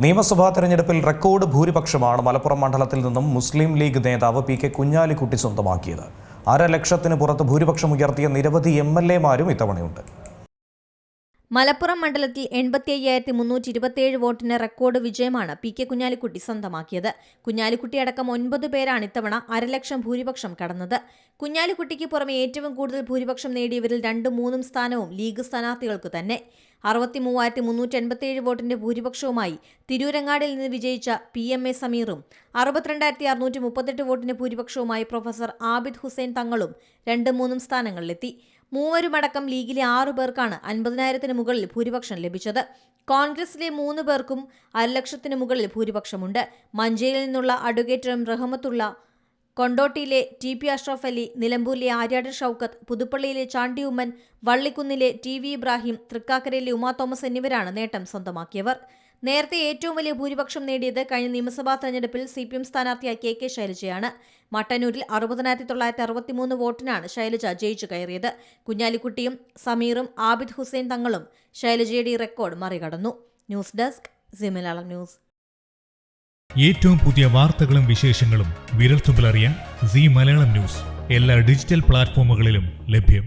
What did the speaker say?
നിയമസഭാ തെരഞ്ഞെടുപ്പിൽ റെക്കോർഡ് ഭൂരിപക്ഷമാണ് മലപ്പുറം മണ്ഡലത്തിൽ നിന്നും മുസ്ലിം ലീഗ് നേതാവ് പി.കെ. കുഞ്ഞാലിക്കുട്ടി സ്വന്തമാക്കിയത്. 1.5 ലക്ഷത്തിന് പുറത്ത് ഭൂരിപക്ഷം ഉയർത്തിയ നിരവധി എം.എൽ.എമാരും ഇത്തവണയുണ്ട്. മലപ്പുറം മണ്ഡലത്തിൽ 85,327 വോട്ടിന് റെക്കോർഡ് വിജയമാണ് പി.കെ. കുഞ്ഞാലിക്കുട്ടി സ്വന്തമാക്കിയത്. കുഞ്ഞാലിക്കുട്ടി അടക്കം 9 പേരാണ് ഇത്തവണ 1.5 ലക്ഷം ഭൂരിപക്ഷം കടന്നത്. കുഞ്ഞാലിക്കുട്ടിക്ക് പുറമെ ഏറ്റവും കൂടുതൽ ഭൂരിപക്ഷം നേടിയവരിൽ 2-3 സ്ഥാനവും ലീഗ് സ്ഥാനാർത്ഥികൾക്ക് തന്നെ. 63,387 വോട്ടിന്റെ ഭൂരിപക്ഷവുമായി തിരൂരങ്ങാടിൽ നിന്ന് വിജയിച്ച PMA സമീറും 62,638 വോട്ടിന്റെ ഭൂരിപക്ഷവുമായി പ്രൊഫസർ ആബിദ് ഹുസൈൻ തങ്ങളും 2-3 സ്ഥാനങ്ങളിലെത്തി. മൂവരുമടക്കം ലീഗിലെ 6 പേർക്കാണ് 50,000-ന് മുകളിൽ ഭൂരിപക്ഷം ലഭിച്ചത്. കോൺഗ്രസിലെ 3 പേർക്കും 1.5 ലക്ഷത്തിന് മുകളിൽ ഭൂരിപക്ഷമുണ്ട്. മഞ്ചേരിയിൽ നിന്നുള്ള അഡ്വക്കേറ്റ് എം റഹ്മത്തുള്ള, കൊണ്ടോട്ടിയിലെ TP അഷ്റഫ് അലി, നിലമ്പൂരിലെ ആര്യാട് ഷൗക്കത്ത്, പുതുപ്പള്ളിയിലെ ചാണ്ടി ഉമ്മൻ, വള്ളിക്കുന്നിലെ TV ഇബ്രാഹിം, തൃക്കാക്കരയിലെ ഉമാ തോമസ് എന്നിവരാണ് നേട്ടം സ്വന്തമാക്കിയവർ. നേരത്തെ ഏറ്റവും വലിയ ഭൂരിപക്ഷം നേടിയത് കഴിഞ്ഞ നിയമസഭാ തെരഞ്ഞെടുപ്പിൽ CPM സ്ഥാനാർത്ഥിയായ KK ശൈലജയാണ്. മട്ടന്നൂരിൽ 60,963 വോട്ടിനാണ് ശൈലജ ജയിച്ചു കയറിയത്. കുഞ്ഞാലിക്കുട്ടിയും സമീറും ആബിദ് ഹുസൈൻ തങ്ങളും ശൈലജയുടെ റെക്കോർഡ് മറികടന്നു. News desk C Malayalam news. ഏറ്റവും പുതിയ വാർത്തകളും വിശേഷങ്ങളും വിരൽത്തുമ്പിലറിയാൻ സി മലയാളം ന്യൂസ് എല്ലാ ഡിജിറ്റൽ പ്ലാറ്റ്ഫോമുകളിലും ലഭ്യം.